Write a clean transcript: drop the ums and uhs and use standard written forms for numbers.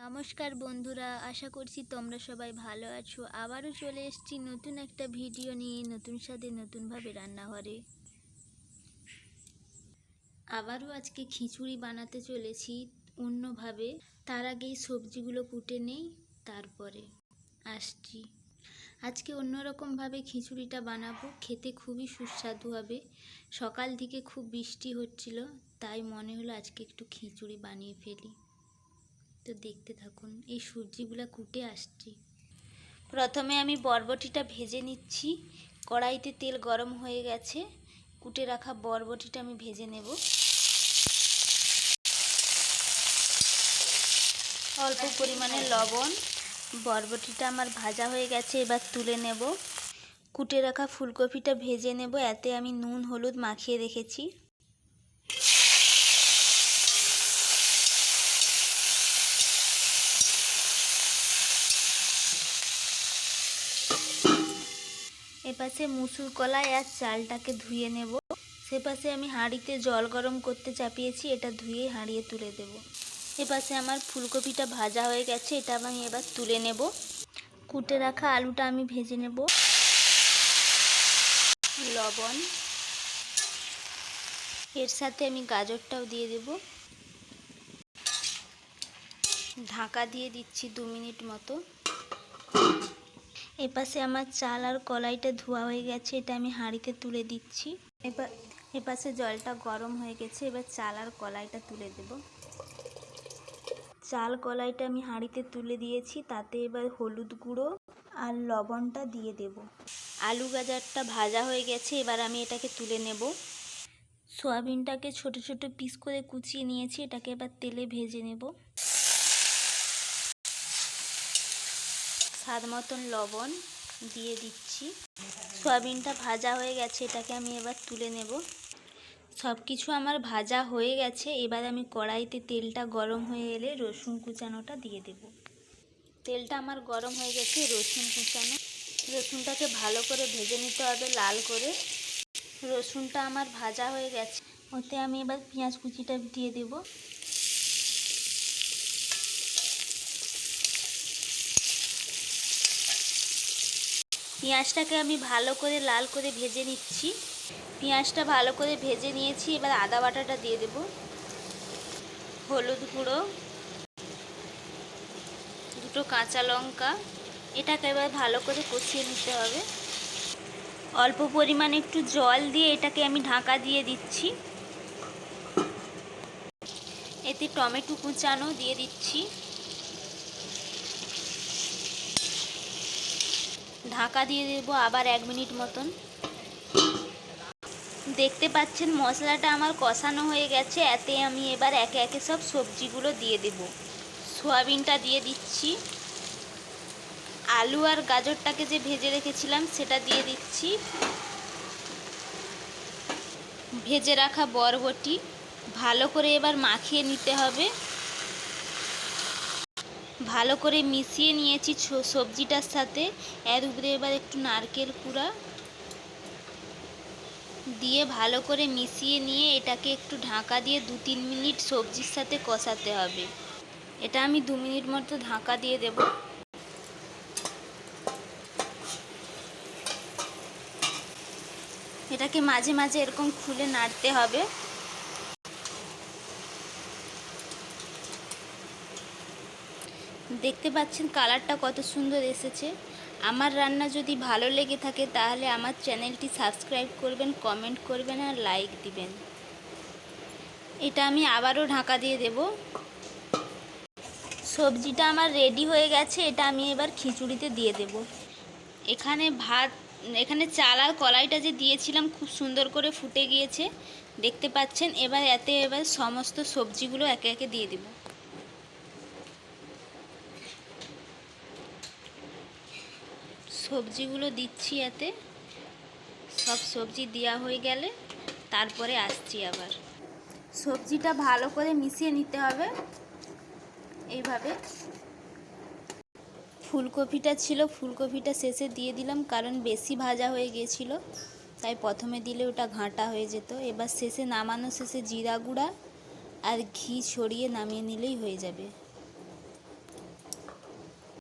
নমস্কার বন্ধুরা, আশা করছি তোমরা সবাই ভালো আছো। আবারও চলে এসেছি নতুন একটা ভিডিও নিয়ে, নতুন স্বাদে নতুনভাবে রান্নাঘরে। আবারও আজকে খিচুড়ি বানাতে চলেছি অন্যভাবে। তার আগেই সবজিগুলো কুটে নেই, তারপরে আসছি। আজকে অন্যরকমভাবে খিচুড়িটা বানাবো, খেতে খুবই সুস্বাদু হবে। সকাল থেকে খুব বৃষ্টি হচ্ছিল, তাই মনে হলো আজকে একটু খিচুড়ি বানিয়ে ফেলি। তো দেখতে থাকুন, এই সবজিগুলো কুটে আসছি। প্রথমে আমি বরবটিটা ভেজে নিচ্ছি। কড়াইতে তেল গরম হয়ে গেছে, কুটে রাখা বরবটিটা আমি ভেজে নেব। অল্প পরিমাণে লবণ। বরবটিটা আমার ভাজা হয়ে গেছে, এবার তুলে নেব। কুটে রাখা ফুলকপিটা ভেজে নেব, এতে আমি নুন হলুদ মাখিয়ে রেখেছি। এপাশে মুসুর কলাই আর চালটাকে ধুয়ে নেব। সেপাশে আমি হাঁড়িতে জল গরম করতে চাপিয়েছি, এটা ধুয়ে হাঁড়িয়ে তুলে দেব। এপাশে আমার ফুলকপিটা ভাজা হয়ে গেছে, এটা আমি এবার তুলে নেব। কুটে রাখা আলুটা আমি ভেজে নেব। লবণ, এর সাথে আমি গাজরটাও দিয়ে দেব। ঢাকা দিয়ে দিচ্ছি 2 মিনিট মতো। এপাশে আমার চাল আর কলাইটা ধোয়া হয়ে গেছে, এটা আমি হাঁড়িতে তুলে দিচ্ছি। এপাশে জলটা গরম হয়ে গেছে, এবার চাল আর কলাইটা তুলে দেব। চাল কলাইটা আমি হাঁড়িতে তুলে দিয়েছি, তাতে এবার হলুদ গুঁড়ো আর লবণটা দিয়ে দেব। আলু গাজরটা ভাজা হয়ে গেছে, এবার আমি এটাকে তুলে নেব। সয়াবিনটাকে ছোট ছোট পিস করে কুচিয়ে নিয়েছি, এটাকে এবার তেলে ভেজে নেব। স্বাদ মতন লবণ দিয়ে দিচ্ছি। সয়াবিনটা ভাজা হয়ে গেছে, এটাকে আমি এবার তুলে নেব। সব কিছু আমার ভাজা হয়ে গেছে, এবার আমি কড়াইতে তেলটা গরম হয়ে এলে রসুন কুচানোটা দিয়ে দেব। তেলটা আমার গরম হয়ে গেছে, রসুন কুচানো। রসুনটাকে ভালো করে ভেজে নিতে হবে, লাল করে। রসুনটা আমার ভাজা হয়ে গেছে, ওতে আমি এবার পেঁয়াজ কুচিটা দিয়ে দেব। পেঁয়াজটাকে আমি ভালো করে লাল করে ভেজে নিচ্ছি। পেঁয়াজটা ভালো করে ভেজে নিয়েছি, এবার আদা বাটাটা দিয়ে দেব। হলুদ গুঁড়ো, 2 কাঁচা লঙ্কা, এটাকে এবার ভালো করে কষিয়ে নিতে হবে। অল্প পরিমাণে একটু জল দিয়ে এটাকে আমি ঢাকা দিয়ে দিচ্ছি। এতে টমেটো কুচানো দিয়ে দিচ্ছি। ঢাকা দিয়ে দেব আবার 1 মিনিট মতন। দেখতে পাচ্ছেন মশলাটা আমার কষানো হয়ে গেছে, এতে আমি এবার একে একে সব সবজিগুলো দিয়ে দেব। সয়াবিনটা দিয়ে দিচ্ছি। আলু আর গাজরটাকে যে ভেজে রেখেছিলাম সেটা দিয়ে দিচ্ছি। ভেজে রাখা বরবটি ভালো করে এবার মাখিয়ে নিতে হবে। ভালো করে মিশিয়ে নিয়েছি সবজিটার সাথে। এর উপরে এবার একটু নারকেল কুড়া দিয়ে ভালো করে মিশিয়ে নিয়ে এটাকে একটু ঢাকা দিয়ে 2-3 মিনিট সবজির সাথে কষাতে হবে। এটা আমি 2 মিনিট মতো ঢাকা দিয়ে দেব। এটাকে মাঝে মাঝে এরকম খুলে নাড়তে হবে। দেখতে পাচ্ছেন কালারটা কত সুন্দর এসেছে। আমার রান্না যদি ভালো লেগে থাকে তাহলে আমার চ্যানেলটি সাবস্ক্রাইব করবেন, কমেন্ট করবেন আর লাইক দিবেন। এটা আমি আবারও ঢাকা দিয়ে দেব। সবজিটা আমার রেডি হয়ে গেছে, এটা আমি এবার খিচুড়িতে দিয়ে দেব। এখানে চাল আর কলাইটা যে দিয়েছিলাম খুব সুন্দর করে ফুটে গিয়েছে, দেখতে পাচ্ছেন। এবার সমস্ত সবজিগুলো একে একে দিয়ে দেব। সবজিগুলো দিচ্ছি এতে। সব সবজি দেওয়া হয়ে গেলে তারপরে আসছি আবার। সবজিটা ভালো করে মিশিয়ে নিতে হবে এইভাবে। ফুলকপিটা ছিল, ফুলকপিটা শেষে দিয়ে দিলাম, কারণ বেশি ভাজা হয়ে গিয়েছিল, তাই প্রথমে দিলে ওটা ঘাঁটা হয়ে যেত। এবার শেষে নামানোর শেষে জিরা গুঁড়া আর ঘি ছড়িয়ে নামিয়ে নিলেই হয়ে যাবে।